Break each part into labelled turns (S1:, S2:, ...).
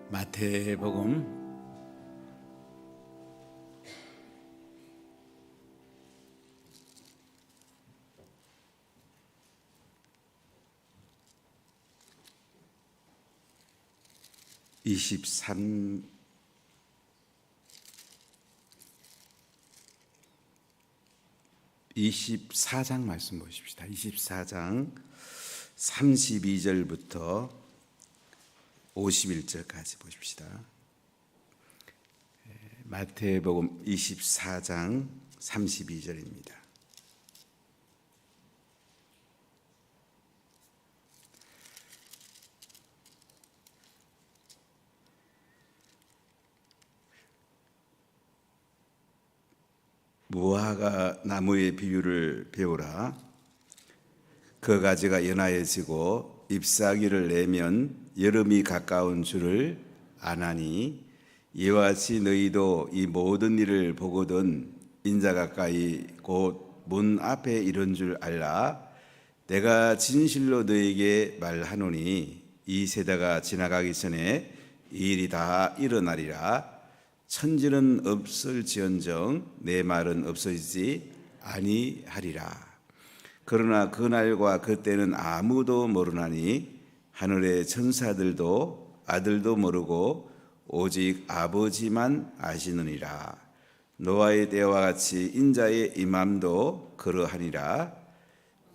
S1: 마태복음 24장 말씀 보십시다. 24장 32절부터 51절까지 보십시다. 마태복음 24장 32절입니다. 무화과 나무의 비유를 배우라. 그 가지가 연하여지고 잎사귀를 내면 여름이 가까운 줄을 아나니, 이와 같이 너희도 이 모든 일을 보거든 인자 가까이 곧 문 앞에 이른 줄 알라. 내가 진실로 너희에게 말하노니 이 세대가 지나가기 전에 이 일이 다 일어나리라. 천지는 없을지언정 내 말은 없어지지 아니하리라. 그러나 그날과 그때는 아무도 모르나니 하늘의 천사들도 아들도 모르고 오직 아버지만 아시느니라. 노아의 때와 같이 인자의 임함도 그러하니라.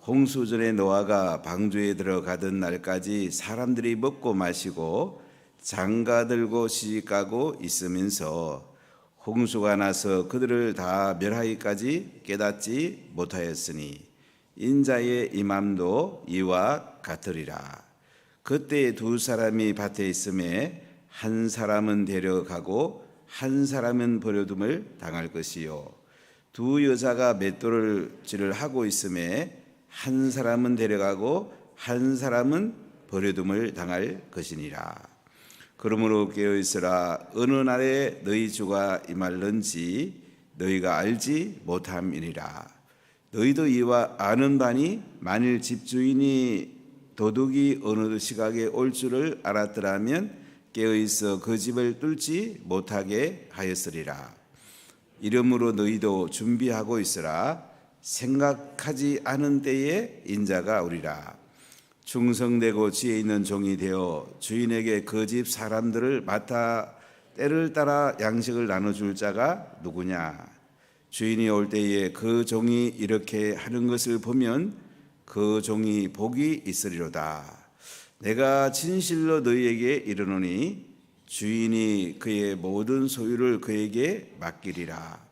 S1: 홍수 전에 노아가 방주에 들어가던 날까지 사람들이 먹고 마시고 장가 들고 시집가고 있으면서 홍수가 나서 그들을 다 멸하기까지 깨닫지 못하였으니 인자의 임함도 이와 같으리라. 그때 두 사람이 밭에 있음에 한 사람은 데려가고 한 사람은 버려둠을 당할 것이요, 두 여자가 맷돌질을 하고 있음에 한 사람은 데려가고 한 사람은 버려둠을 당할 것이니라. 그러므로 깨어있으라. 어느 날에 너희 주가 임할는지 너희가 알지 못함이니라. 너희도 이와 아는 바니 만일 집주인이 도둑이 어느 시각에 올 줄을 알았더라면 깨어있어 그 집을 뚫지 못하게 하였으리라. 이러므로 너희도 준비하고 있으라. 생각하지 않은 때에 인자가 오리라. 충성되고 지혜 있는 종이 되어 주인에게 그 집 사람들을 맡아 때를 따라 양식을 나눠줄 자가 누구냐? 주인이 올 때에 그 종이 이렇게 하는 것을 보면 그 종이 복이 있으리로다. 내가 진실로 너희에게 이르노니 주인이 그의 모든 소유를 그에게 맡기리라.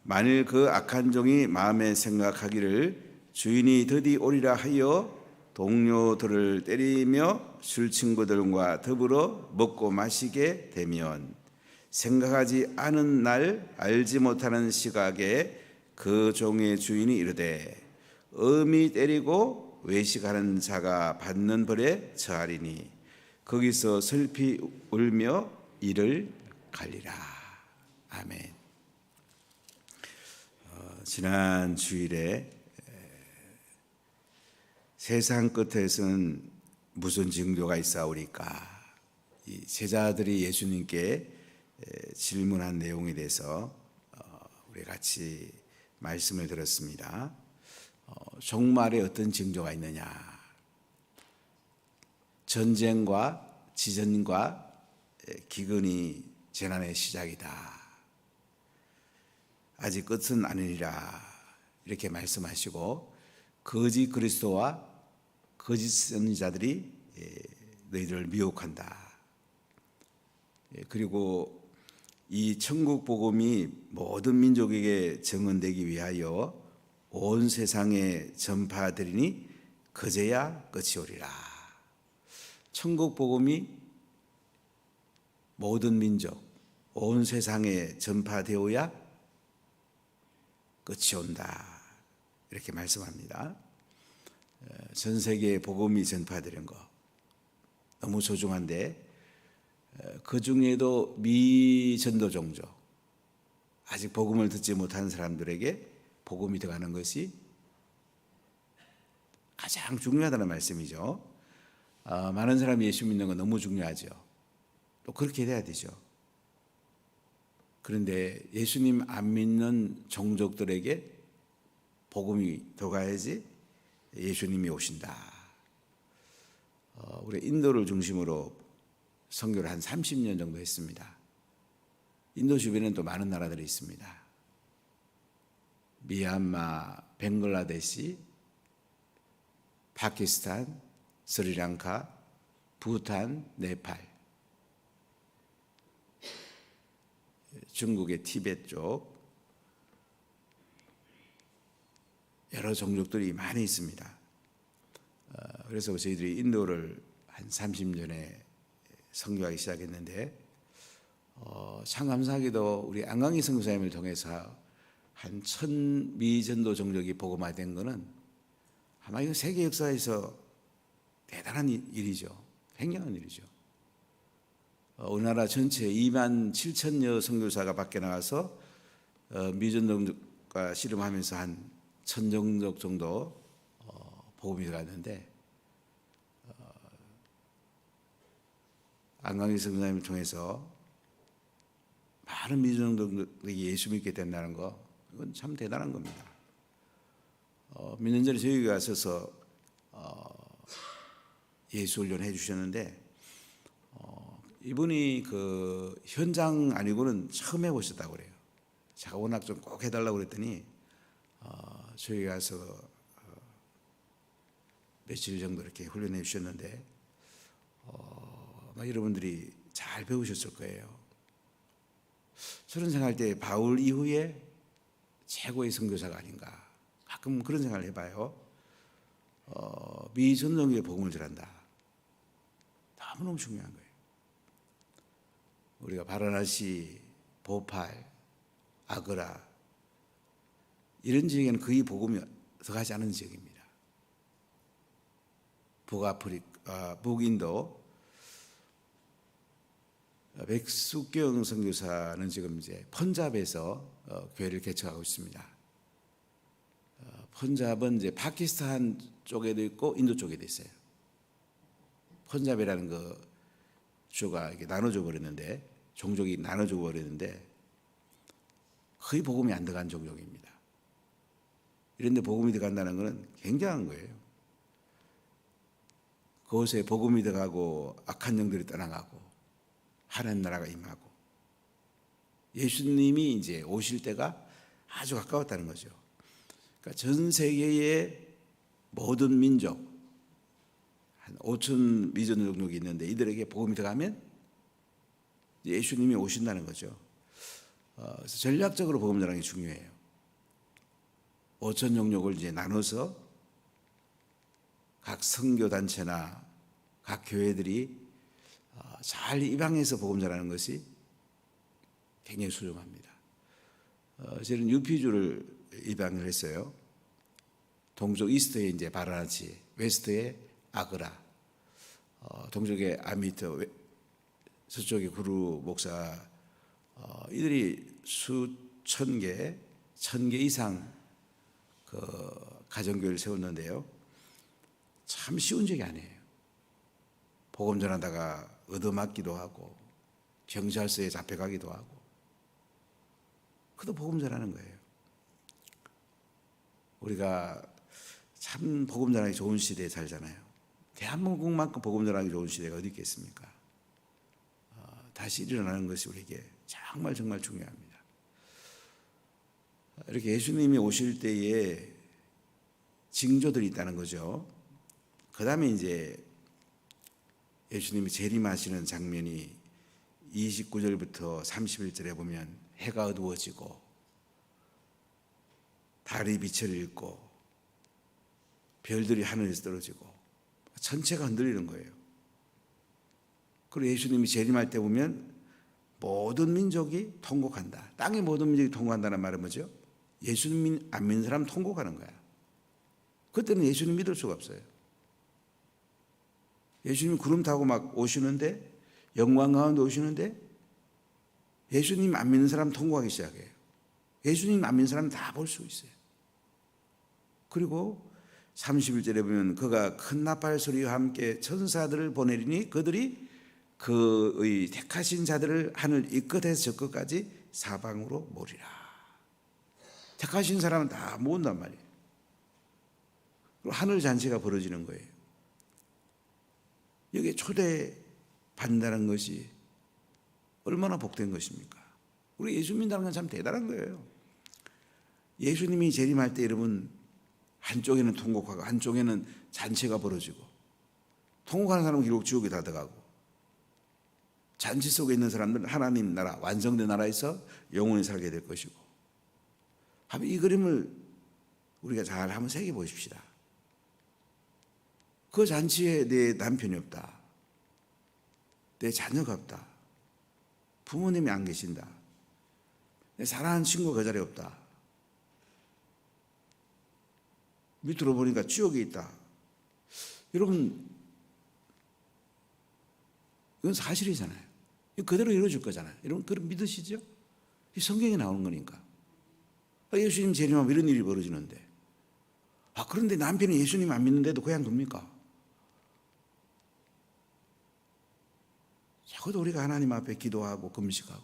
S1: 만일 그 악한 종이 마음에 생각하기를 주인이 드디 오리라 하여 동료들을 때리며 술 친구들과 더불어 먹고 마시게 되면, 생각하지 않은 날 알지 못하는 시각에 그 종의 주인이 이르되 엄히 때리고 외식하는 자가 받는 벌에 처하리니 거기서 슬피 울며 이를 갈리라. 아멘. 지난 주일에 세상 끝에서는 무슨 징조가 있사오리까, 이 제자들이 예수님께 질문한 내용에 대해서 우리 같이 말씀을 들었습니다. 종말에 어떤 징조가 있느냐? 전쟁과 지전과 기근이 재난의 시작이다. 아직 끝은 아니라 이렇게 말씀하시고, 거짓 그리스도와 거짓 선지자들이 너희들을 미혹한다. 그리고 이 천국 복음이 모든 민족에게 증언되기 위하여 온 세상에 전파되리니 그제야 끝이 오리라. 천국 복음이 모든 민족, 온 세상에 전파되어야 끝이 온다. 이렇게 말씀합니다. 전 세계에 복음이 전파되는 거 너무 소중한데, 그 중에도 미전도 종족, 아직 복음을 듣지 못한 사람들에게 복음이 들어가는 것이 가장 중요하다는 말씀이죠. 많은 사람이 예수 믿는 건 너무 중요하죠. 또 그렇게 돼야 되죠. 그런데 예수님 안 믿는 종족들에게 복음이 들어가야지 예수님이 오신다. 우리 인도를 중심으로 선교를 한 30년 정도 했습니다. 인도 주변에는 또 많은 나라들이 있습니다. 미얀마, 벵글라데시, 파키스탄, 스리랑카, 부탄, 네팔, 중국의 티베트 쪽 여러 종족들이 많이 있습니다. 그래서 저희들이 인도를 한 30년에 선교하기 시작했는데 참 감사하게도 우리 안광희 선교사님을 통해서 한 1000미전도 종족이 복음화된 것은 아마 이거 세계 역사에서 대단한 일이죠. 굉장한 일이죠. 우리나라 전체 2만 7천여 선교사가 밖에 나가서 미전도과 씨름하면서 한 1000종족 정도 복음이 들어갔는데 안광희 선교사님을 통해서 많은 미전도들이 예수 믿게 된다는 거, 이건 참 대단한 겁니다. 몇 년 전에 저희가 가셔서 예수 훈련해 주셨는데 이분이 그 현장 아니고는 처음 해보셨다고 그래요. 제가 워낙 좀 꼭 해달라고 그랬더니 저희 가서 며칠 정도 이렇게 훈련해 주셨는데 여러분들이 잘 배우셨을 거예요. 저런 생각할 때 바울 이후에 최고의 선교사가 아닌가, 가끔 그런 생각을 해봐요. 미전도에 복음을 전한다. 너무너무 중요한 거예요. 우리가 바라나시, 보팔, 아그라 이런 지역에는 거의 복음이 들어가지 않은 지역입니다. 북인도 백숙경 선교사는 지금 이제 펀잡에서 교회를 개척하고 있습니다. 펀잡은 이제 파키스탄 쪽에도 있고 인도 쪽에도 있어요. 펀잡이라는 그 주가 이렇게 나눠져 버렸는데, 종족이 나눠져 버렸는데 거의 복음이 안 들어간 종족입니다. 이런데 복음이 들어간다는 것은 굉장한 거예요. 그곳에 복음이 들어가고 악한 영들이 떠나가고 하나님 나라가 임하고 예수님이 이제 오실 때가 아주 가까웠다는 거죠. 그러니까 전 세계의 모든 민족 한 5천 미전 종족이 있는데 이들에게 복음이 들어가면 예수님이 오신다는 거죠. 그래서 전략적으로 복음 전하는 게 중요해요. 5천 종족을 이제 나눠서 각 선교 단체나 각 교회들이 잘 입양해서 복음 전하는 것이 굉장히 소중합니다. 저는 유피주를 입양을 했어요. 동쪽 이스트에 이제 바라나시, 웨스트에 아그라, 동쪽에 아미트, 서쪽에 구루 목사, 이들이 수천 개, 1000개 이상 그 가정교회를 세웠는데요. 참 쉬운 적이 아니에요. 복음 전하다가 얻어맞기도 하고 경찰서에 잡혀가기도 하고, 그도 복음 전하는 거예요. 우리가 참 복음 전하기 좋은 시대에 살잖아요. 대한민국만큼 복음 전하기 좋은 시대가 어디 있겠습니까? 다시 일어나는 것이 우리에게 정말 정말 중요합니다. 이렇게 예수님이 오실 때에 징조들이 있다는 거죠. 그 다음에 이제 예수님이 재림하시는 장면이 29절부터 31절에 보면 해가 어두워지고 달이 빛을 잃고 별들이 하늘에서 떨어지고 전체가 흔들리는 거예요. 그리고 예수님이 재림할 때 보면 모든 민족이 통곡한다. 땅의 모든 민족이 통곡한다는 말은 뭐죠? 예수님 안 믿는 사람 통곡하는 거야. 그때는 예수님 믿을 수가 없어요. 예수님이 구름 타고 막 오시는데, 영광 가운데 오시는데 예수님 안 믿는 사람 통곡하기 시작해요. 예수님 안 믿는 사람 다 볼 수 있어요. 그리고 31절에 보면 그가 큰 나팔 소리와 함께 천사들을 보내리니 그들이 그의 택하신 자들을 하늘 이 끝에서 저 끝까지 사방으로 모으리라. 택하신 사람은 다 모은단 말이에요. 그리고 하늘 잔치가 벌어지는 거예요. 여기에 초대받는다는 것이 얼마나 복된 것입니까? 우리 예수 믿는다는 건 참 대단한 거예요. 예수님이 재림할 때 여러분, 한쪽에는 통곡하고 한쪽에는 잔치가 벌어지고, 통곡하는 사람은 결국 지옥에 다 들어가고, 잔치 속에 있는 사람들은 하나님 나라, 완성된 나라에서 영원히 살게 될 것이고, 이 그림을 우리가 잘 한번 새겨보십시다. 그 잔치에 내 남편이 없다, 내 자녀가 없다, 부모님이 안 계신다, 내 사랑하는 친구가 그 자리에 없다, 밑으로 보니까 지옥에 있다. 여러분, 이건 사실이잖아요. 이거 그대로 이루어질 거잖아요. 여러분, 그럼 믿으시죠? 이 성경에 나오는 거니까. 예수님 재림하면 이런 일이 벌어지는데, 그런데 남편이 예수님 안 믿는데도 그냥 둡니까? 적어도 우리가 하나님 앞에 기도하고 금식하고,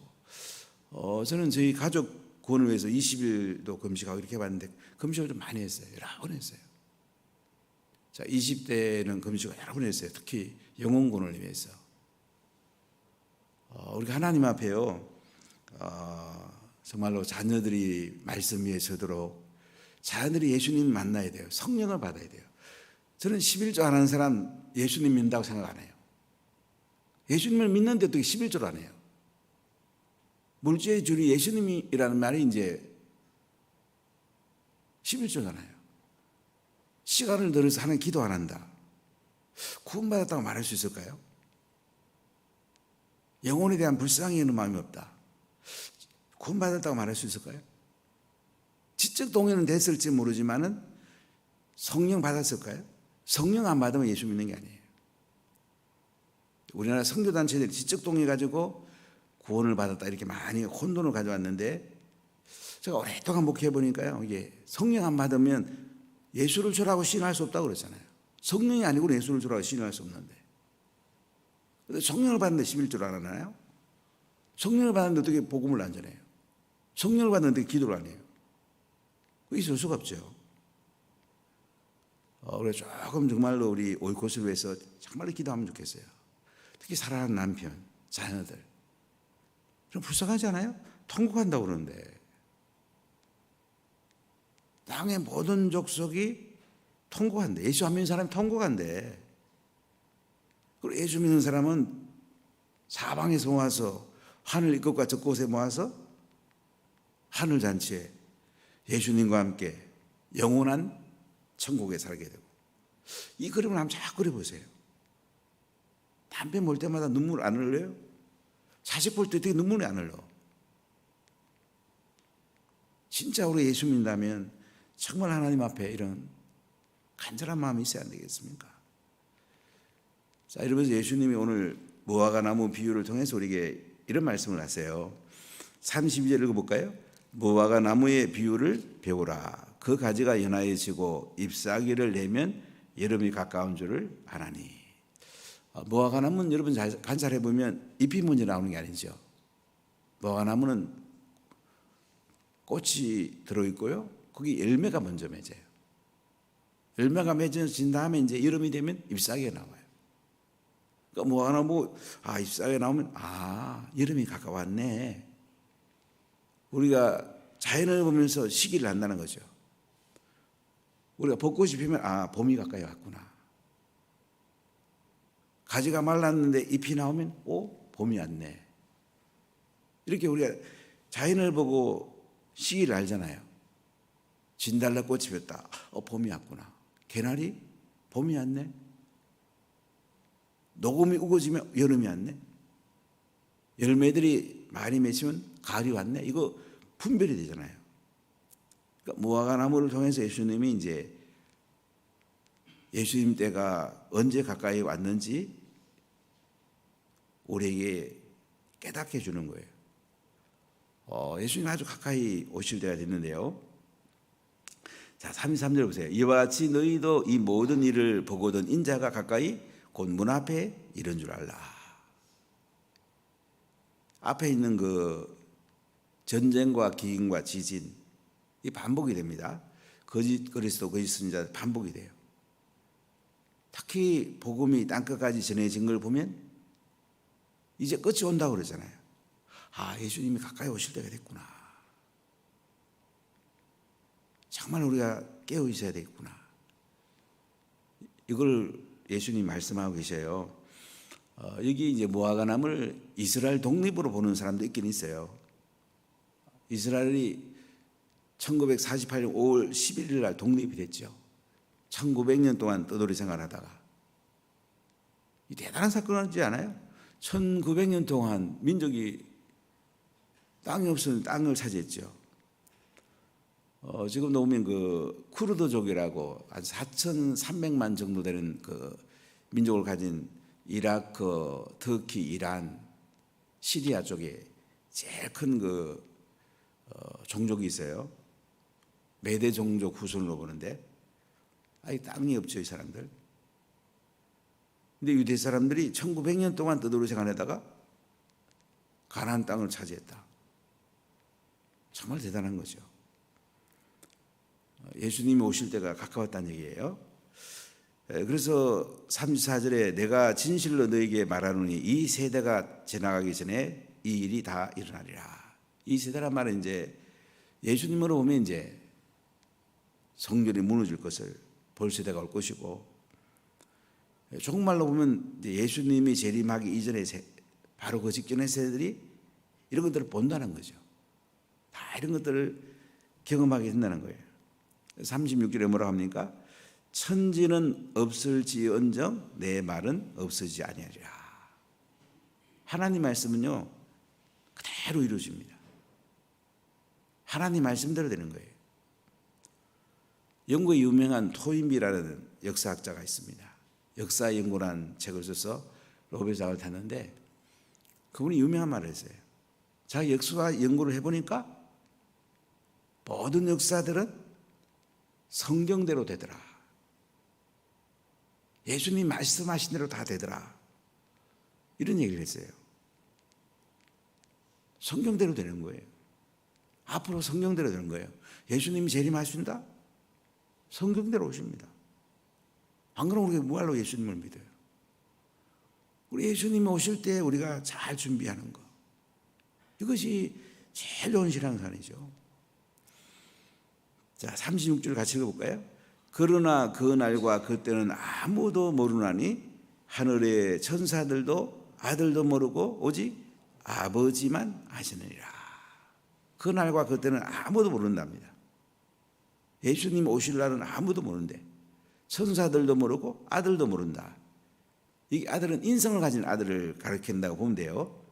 S1: 저는 저희 가족 구원을 위해서 20일도 금식하고 이렇게 해봤는데, 금식을 좀 많이 했어요. 여러 번 했어요. 자, 20대는 금식을 여러 번 했어요. 특히 영혼 구원을 위해서. 우리가 하나님 앞에요, 정말로 자녀들이 말씀 위에 서도록 자녀들이 예수님 만나야 돼요. 성령을 받아야 돼요. 저는 11조 안 하는 사람 예수님 믿는다고 생각 안 해요. 예수님을 믿는데 어떻게 11조를 안 해요? 물질의 줄이 예수님이라는 말이 이제 11조잖아요. 시간을 들여서 하는 기도 안 한다. 구원받았다고 말할 수 있을까요? 영혼에 대한 불쌍히 여는 마음이 없다. 구원받았다고 말할 수 있을까요? 지적 동의는 됐을지 모르지만은 성령 받았을까요? 성령 안 받으면 예수 믿는 게 아니에요. 우리나라 선교단체들이 지적 동의 가지고 구원을 받았다 이렇게 많이 혼돈을 가져왔는데, 제가 오랫동안 목회해 보니까요, 이게 성령 안 받으면 예수를 주라고 시인할 수 없다고 그랬잖아요. 성령이 아니고 예수를 주라고 시인할 수 없는데, 근데 성령을 받는데 11조를 안 하나요? 성령을 받는데 어떻게 복음을 안 전해요? 성령을 받는데 기도를 안 해요? 있을 수가 없죠. 그래서 조금 정말로 우리 오이코스를 위해서 정말로 기도하면 좋겠어요. 특히 사랑하는 남편, 자녀들. 좀 불쌍하지 않아요? 통곡한다고 그러는데. 땅의 모든 족속이 통곡한대. 예수 안 믿는 사람이 통곡한대. 그리고 예수 믿는 사람은 사방에서 모아서, 하늘 이 끝과 저 끝에 모아서 하늘 잔치에 예수님과 함께 영원한 천국에 살게 되고. 이 그림을 한번 쫙 그려보세요. 남편 볼 때마다 눈물 안 흘려요? 자식 볼 때 어떻게 눈물이 안 흘러? 진짜 우리 예수 믿는다면 정말 하나님 앞에 이런 간절한 마음이 있어야 안 되겠습니까? 자, 이러면서 예수님이 오늘 무화과 나무 비유를 통해서 우리에게 이런 말씀을 하세요. 32절 읽어볼까요? 무화과 나무의 비유를 배우라. 그 가지가 연하여지고 잎사귀를 내면 여름이 가까운 줄을 아나니. 무화과 나무는 여러분 잘 관찰해 보면 잎이 먼저 나오는 게 아니죠. 무화과 나무는 꽃이 들어있고요, 거기 열매가 먼저 맺어요. 열매가 맺어진 다음에 이제 여름이 되면 잎사귀가 나와요. 그러니까 무화과 나무, 잎사귀가 나오면 여름이 가까웠네. 우리가 자연을 보면서 시기를 안다는 거죠. 우리가 벚꽃이 피면 봄이 가까이 왔구나. 가지가 말랐는데 잎이 나오면 봄이 왔네. 이렇게 우리가 자연을 보고 시기를 알잖아요. 진달래꽃이 폈다. 봄이 왔구나. 개나리 봄이 왔네. 녹음이 우거지면 여름이 왔네. 열매들이 많이 맺히면 가을이 왔네. 이거 분별이 되잖아요. 그러니까 무화과 나무를 통해서 예수님이 이제 예수님 때가 언제 가까이 왔는지 우리에게 깨닫게 해주는 거예요. 예수님 아주 가까이 오실 때가 됐는데요. 자, 33절 보세요. 이와 같이 너희도 이 모든 일을 보거든 인자가 가까이 곧 문 앞에 이른 줄 알라. 앞에 있는 그 전쟁과 기근과 지진 이 반복이 됩니다. 거짓 그리스도, 거짓 선지자 반복이 돼요. 특히 복음이 땅끝까지 전해진 걸 보면 이제 끝이 온다고 그러잖아요. 아, 예수님이 가까이 오실 때가 됐구나. 정말 우리가 깨어 있어야 되겠구나. 이걸 예수님 말씀하고 계셔요. 여기 이제 무화과나무를 이스라엘 독립으로 보는 사람도 있긴 있어요. 이스라엘이 1948년 5월 11일 날 독립이 됐죠. 1900년 동안 떠돌이 생활하다가 이 대단한 사건이지 않아요? 1900년 동안 민족이 땅이 없으면 땅을 차지했죠. 지금 보면 그 쿠르드족이라고 한 4,300만 정도 되는 그 민족을 가진 이라크, 터키, 이란, 시리아 쪽에 제일 큰 그 종족이 있어요. 메대 종족 후손으로 보는데 아예 땅이 없죠, 이 사람들. 근데 유대 사람들이 1900년 동안 떠돌이 생활하다가 가나안 땅을 차지했다. 정말 대단한 거죠. 예수님이 오실 때가 가까웠다는 얘기예요. 그래서 34절에 내가 진실로 너에게 말하노니 이 세대가 지나가기 전에 이 일이 다 일어나리라. 이 세대란 말은 이제 예수님으로 보면 이제 성전이 무너질 것을 볼 세대가 올 것이고, 조금말로 보면 예수님이 재림하기 이전에 바로 그 직전의 세대들이 이런 것들을 본다는 거죠. 다 이런 것들을 경험하게 된다는 거예요. 36절에 뭐라고 합니까? 천지는 없을지언정 내 말은 없어지지 아니하리라. 하나님 말씀은요 그대로 이루어집니다. 하나님 말씀대로 되는 거예요. 영국의 유명한 토인비라는 역사학자가 있습니다. 역사 연구라는 책을 써서 노벨상을 탔는데 그분이 유명한 말을 했어요. 자기 역사 연구를 해보니까 모든 역사들은 성경대로 되더라. 예수님 말씀하신 대로 다 되더라. 이런 얘기를 했어요. 성경대로 되는 거예요. 앞으로 성경대로 되는 거예요. 예수님이 재림하신다? 성경대로 오십니다. 안 그러면 우리가 뭐하러 예수님을 믿어요? 우리 예수님이 오실 때 우리가 잘 준비하는 거. 이것이 제일 좋은 신앙생활이죠. 자, 36절 같이 읽어볼까요? 그러나 그 날과 그때는 아무도 모르나니 하늘의 천사들도 아들도 모르고 오직 아버지만 아시느니라. 그 날과 그때는 아무도 모른답니다. 예수님 오실 날은 아무도 모르는데 천사들도 모르고 아들도 모른다. 이 아들은 인성을 가진 아들을 가리킨다고 보면 돼요.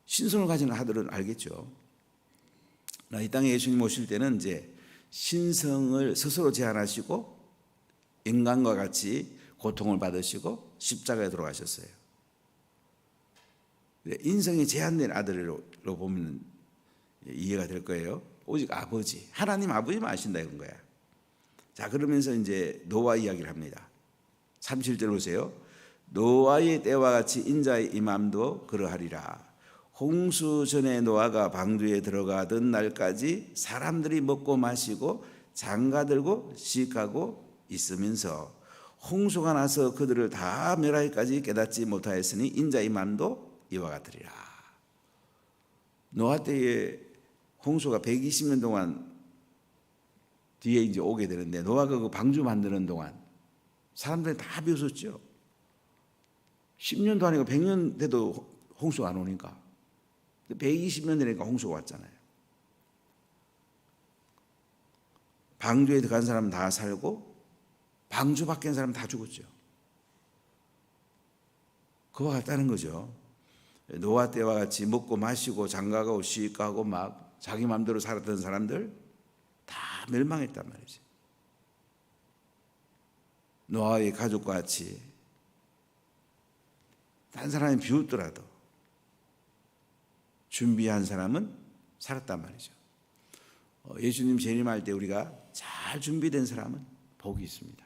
S1: 신성을 가진 아들은 알겠죠. 이 땅에 예수님 오실 때는 이제 신성을 스스로 제한하시고 인간과 같이 고통을 받으시고 십자가에 돌아가셨어요. 인성이 제한된 아들로 보면 이해가 될 거예요. 오직 아버지, 하나님 아버지만 아신다 이건 거야. 자, 그러면서 이제 노아 이야기를 합니다. 37절 보세요. 노아의 때와 같이 인자의 임함도 그러하리라. 홍수 전에 노아가 방주에 들어가던 날까지 사람들이 먹고 마시고 장가들고 시익하고 있으면서 홍수가 나서 그들을 다 멸하기까지 깨닫지 못하였으니 인자의 임함도 이와 같으리라. 노아 때에 홍수가 120년 동안 뒤에 이제 오게 되는데 노아가 그 방주 만드는 동안 사람들이 다 비웃었죠. 10년도 아니고 100년 돼도 홍수가 안 오니까. 120년 되니까 홍수가 왔잖아요. 방주에 들어간 사람은 다 살고 방주 밖에 있는 사람은 다 죽었죠. 그와 같다는 거죠. 노아 때와 같이 먹고 마시고 장가가고 시집가고 막 자기 마음대로 살았던 사람들 다 멸망했단 말이죠. 노아의 가족과 같이 딴 사람이 비웃더라도 준비한 사람은 살았단 말이죠. 예수님 재림할 때 우리가 잘 준비된 사람은 복이 있습니다.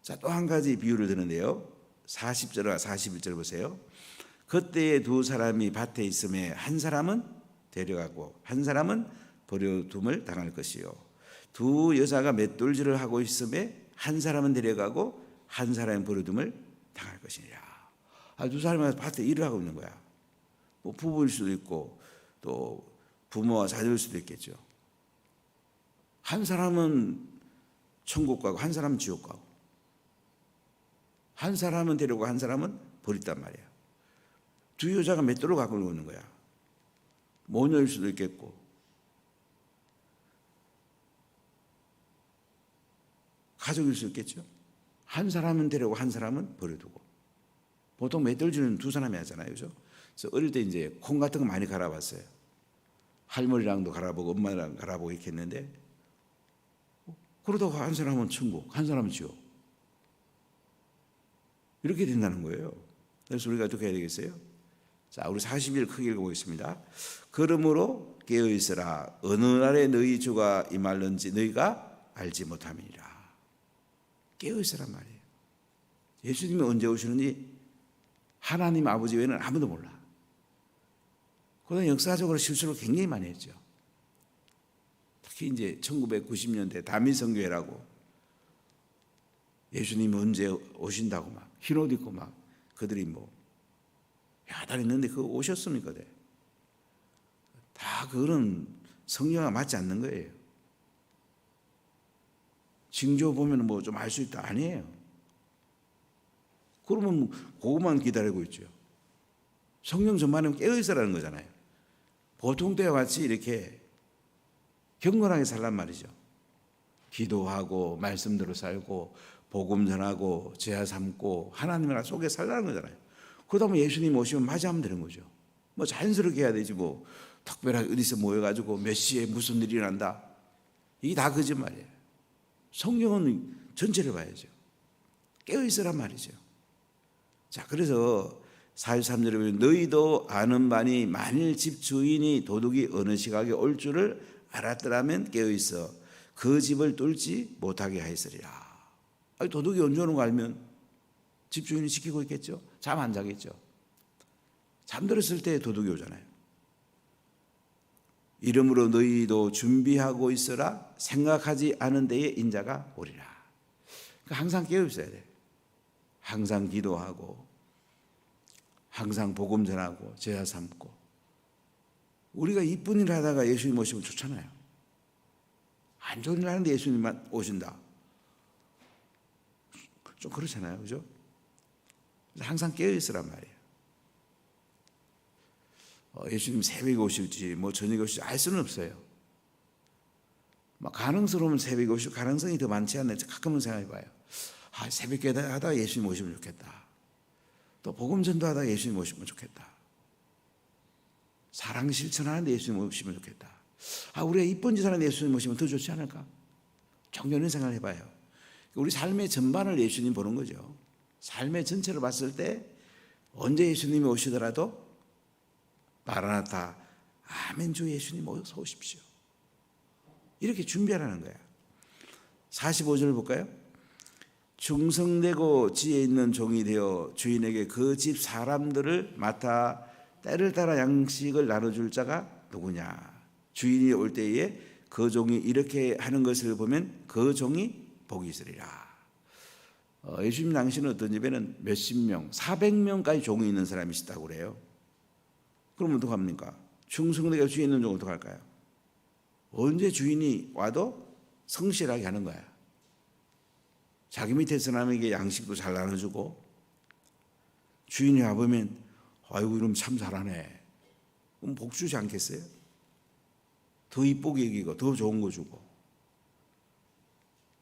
S1: 자, 또 한 가지 비유를 드는데요. 40절과 41절 보세요. 그때에 두 사람이 밭에 있음에 한 사람은 데려가고 한 사람은 버려둠을 당할 것이요. 두 여자가 맷돌질을 하고 있음에 한 사람은 데려가고 한 사람은 버려둠을 당할 것이니라. 두 사람이 밭에 일을 하고 있는 거야. 뭐 부부일 수도 있고 또 부모와 자녀일 수도 있겠죠. 한 사람은 천국 가고 한 사람은 지옥 가고 한 사람은 데려고 한 사람은 버렸단 말이야. 두 여자가 맷돌을 갖고 있는 거야. 모녀일 수도 있겠고 가족일 수 있겠죠. 한 사람은 데려고 한 사람은 버려두고. 보통 맷돌질은 두 사람이 하잖아요, 그죠? 그래서 어릴 때 이제 콩 같은 거 많이 갈아봤어요. 할머니랑도 갈아보고 엄마랑 갈아보고 이렇게 했는데 그러다가 한 사람은 천국, 한 사람은 지옥 이렇게 된다는 거예요. 그래서 우리가 어떻게 해야 되겠어요? 자, 우리 40일 크게 읽어보겠습니다. 그러므로 깨어있으라. 어느 날에 너희 주가 임할는지 너희가 알지 못함이니라. 깨어있으란 말이에요. 예수님이 언제 오시는지 하나님 아버지 외에는 아무도 몰라. 그러나 역사적으로 실수를 굉장히 많이 했죠. 특히 이제 1990년대 다민성교회라고 예수님이 언제 오신다고 막 흰 옷 입고 막 그들이 뭐 야단했는데 그거 오셨습니까? 다 그런 성경과 맞지 않는 거예요. 징조 보면 뭐 좀 알 수 있다 아니에요. 그러면 그것만 기다리고 있죠. 성령 전반에 깨어있으라는 거잖아요. 보통 때와 같이 이렇게 경건하게 살란 말이죠. 기도하고 말씀대로 살고 복음 전하고 제하 삼고 하나님이랑 속에 살라는 거잖아요. 그러다 보면 예수님 오시면 맞이하면 되는 거죠. 뭐 자연스럽게 해야 되지 뭐 특별하게 어디서 모여가지고 몇 시에 무슨 일이 난다. 이게 다 거짓말이에요. 성경은 전체를 봐야죠. 깨어있으란 말이죠. 자, 그래서 43절에 보면 너희도 아는 바니 만일 집 주인이 도둑이 어느 시각에 올 줄을 알았더라면 깨어있어 그 집을 뚫지 못하게 하였으리라. 도둑이 언제 오는 거 알면 집 주인이 지키고 있겠죠. 잠 안 자겠죠. 잠들었을 때 도둑이 오잖아요. 이러므로 너희도 준비하고 있어라. 생각하지 않은 데에 인자가 오리라. 그러니까 항상 깨어 있어야 돼. 항상 기도하고 항상 복음 전하고 제자 삼고. 우리가 이쁜 일 하다가 예수님 오시면 좋잖아요. 안 좋은 일 하는데 예수님만 오신다. 좀 그렇잖아요, 그죠? 항상 깨어 있으란 말이에요. 예수님 새벽에 오실지 뭐 저녁에 오실지 알 수는 없어요. 막 가능스러우면 새벽에 오실 가능성이 더 많지 않나 가끔은 생각해봐요. 새벽 기도하다가 예수님 오시면 좋겠다. 또 복음 전도하다가 예수님 오시면 좋겠다. 사랑 실천하는데 예수님 오시면 좋겠다. 우리가 이쁜 짓 하는데 예수님 오시면 더 좋지 않을까? 종교는 생각을 해봐요. 우리 삶의 전반을 예수님 보는 거죠. 삶의 전체를 봤을 때 언제 예수님이 오시더라도 마라나타 아멘 주 예수님 어서 오십시오. 이렇게 준비하라는 거야. 45절을 볼까요? 충성되고 지혜 있는 종이 되어 주인에게 그 집 사람들을 맡아 때를 따라 양식을 나눠줄 자가 누구냐. 주인이 올 때에 그 종이 이렇게 하는 것을 보면 그 종이 복이 있으리라. 예수님 당시는 어떤 집에는 몇십 명, 400명까지 종이 있는 사람이 있다고 그래요. 그럼 어떡합니까? 충성되게 주인 있는 종은 어떡할까요? 언제 주인이 와도 성실하게 하는 거야. 자기 밑에 사람에게 양식도 잘 나눠주고 주인이 와보면 아이고 이러면 참 잘하네. 그럼 복 주지 않겠어요? 더 이쁘게 여기고 더 좋은 거 주고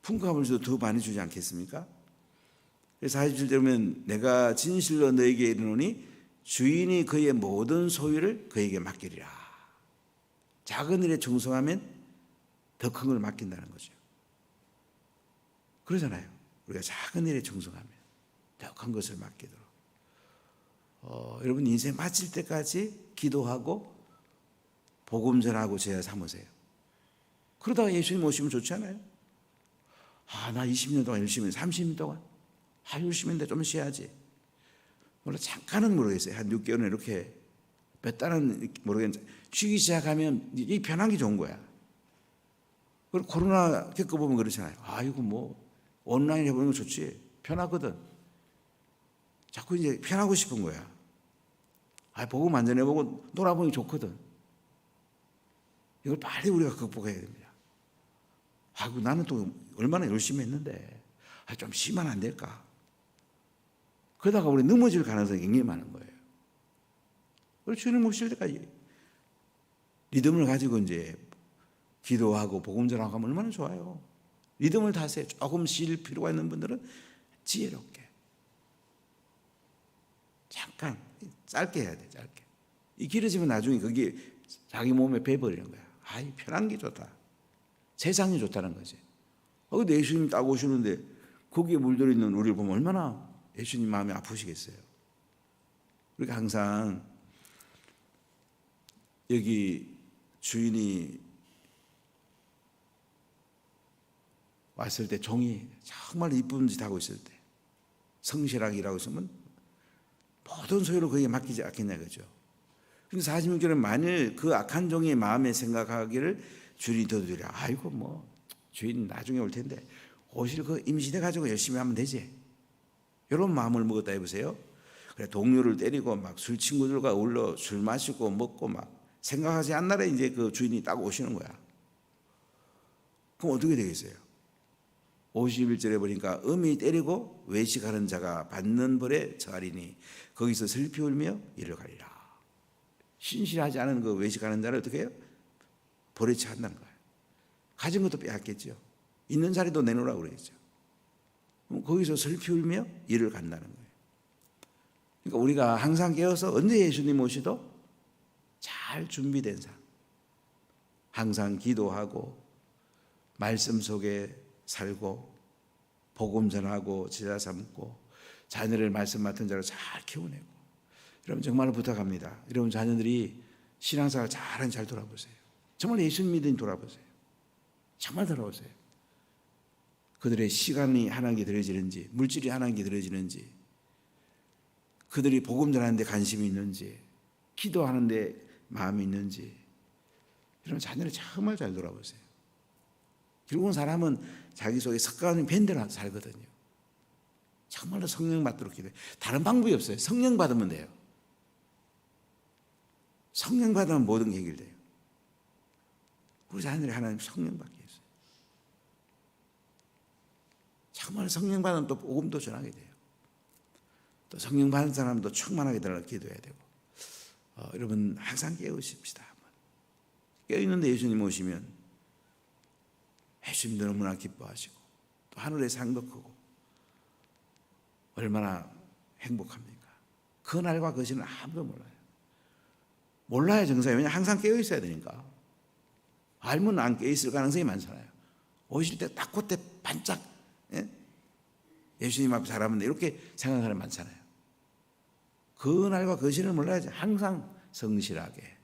S1: 품값을 줘도 더 많이 주지 않겠습니까? 그래서 47절 보면 내가 진실로 너에게 이르노니 주인이 그의 모든 소유를 그에게 맡기리라. 작은 일에 충성하면 더 큰 걸 맡긴다는 거죠. 그러잖아요. 우리가 작은 일에 충성하면 더 큰 것을 맡기도록. 여러분 인생 마칠 때까지 기도하고 복음 전하고 제자 삼으세요. 그러다가 예수님 오시면 좋지 않아요? 나 20년 동안 열심히 30년 동안 열심히 했는데 좀 쉬어야지. 물론 잠깐은 모르겠어요. 한 6개월은 이렇게 몇 달은 모르겠는데 쉬기 시작하면 이 편한 게 좋은 거야. 그리고 코로나 겪어보면 그렇잖아요. 이거 뭐 온라인 해보는 거 좋지. 편하거든. 자꾸 이제 편하고 싶은 거야. 보고 만져내보고 놀아보니 좋거든. 이걸 빨리 우리가 극복해야 됩니다. 나는 또 얼마나 열심히 했는데 좀 쉬면 안 될까? 그러다가 우리 넘어질 가능성이 굉장히 많은 거예요. 그래서 주님 오실 때까지 리듬을 가지고 이제 기도하고 복음 전하고 하면 얼마나 좋아요. 리듬을 타세요. 조금 쉴 필요가 있는 분들은 지혜롭게 잠깐 짧게 해야 돼. 짧게. 이 길어지면 나중에 그게 자기 몸에 배버리는 거야. 편한 게 좋다. 세상이 좋다는 거지. 근데 예수님 딱 오시는데 거기에 물들어 있는 우리를 보면 얼마나 예수님 마음이 아프시겠어요. 그러니까 항상 여기 주인이 왔을 때 종이 정말 이쁜 짓 하고 있을 때 성실하게 일하고 있으면 모든 소유를 그에게 맡기지 않겠냐 그죠. 근데 46절은 만일 그 악한 종의 마음에 생각하기를 주인이 더드리라. 뭐 주인 나중에 올 텐데 오실 그 임시돼 가지고 열심히 하면 되지. 이런 마음을 먹었다 해보세요. 그래 동료를 때리고 막 술 친구들과 어울러 술 마시고 먹고 막 생각하지 않는 날에 이제 그 주인이 딱 오시는 거야. 그럼 어떻게 되겠어요? 51절에 보니까 음이 때리고 외식하는 자가 받는 벌에 처하리니 거기서 슬피 울며 이를 가리라. 신실하지 않은 그 외식하는 자를 어떻게 해요? 벌에 처한다는 거예요. 가진 것도 빼앗겠죠. 있는 자리도 내놓으라고 그러겠죠. 그럼 거기서 슬피 울며 이를 간다는 거예요. 그러니까 우리가 항상 깨어서 언제 예수님 오시도 잘 준비된 삶, 항상 기도하고 말씀 속에 살고 복음 전하고 제자 삼고 자녀를 말씀 맡은 자로 잘 키워내고. 여러분 정말 부탁합니다. 여러분 자녀들이 신앙생활 잘하는지 잘 돌아보세요. 정말 예수님 믿으니 돌아보세요. 정말 돌아보세요. 그들의 시간이 하나님께 드려지는지, 물질이 하나님께 드려지는지, 그들이 복음 전하는 데 관심이 있는지, 기도하는 데 마음이 있는지. 여러분 자녀를 정말 잘 돌아보세요. 결국은 사람은 자기 속에 습관이 밴대로 살거든요. 정말로 성령 받도록 기도해요. 다른 방법이 없어요. 성령 받으면 돼요. 성령 받으면 모든 게 해결돼요. 우리 자녀들이 하나님 성령 받게 했어요. 정말 성령 받으면 또 복음도 전하게 돼요. 또 성령 받은 사람도 충만하게 달라고 기도해야 되고. 여러분 항상 깨우십시다. 깨어있는데 예수님 오시면 예수님도 너무나 기뻐하시고 또 하늘의 상도 크고 얼마나 행복합니까? 그 날과 그 시는 아무도 몰라요. 몰라야 정상이에요. 왜냐하면 항상 깨어있어야 되니까. 알면 안 깨어있을 가능성이 많잖아요. 오실 때 딱 그때 반짝 예수님 앞에 살아면 이렇게 생각하는 사람 많잖아요. 그 날과 그 시를 몰라야지. 항상 성실하게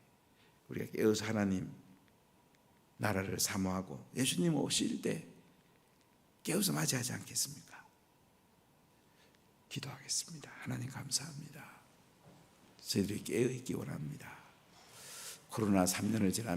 S1: 우리가 깨어서 하나님 나라를 사모하고 예수님 오실 때 깨어서 맞이하지 않겠습니까? 기도하겠습니다. 하나님 감사합니다. 저희들이 깨어있기 원합니다. 코로나 3년을 지나면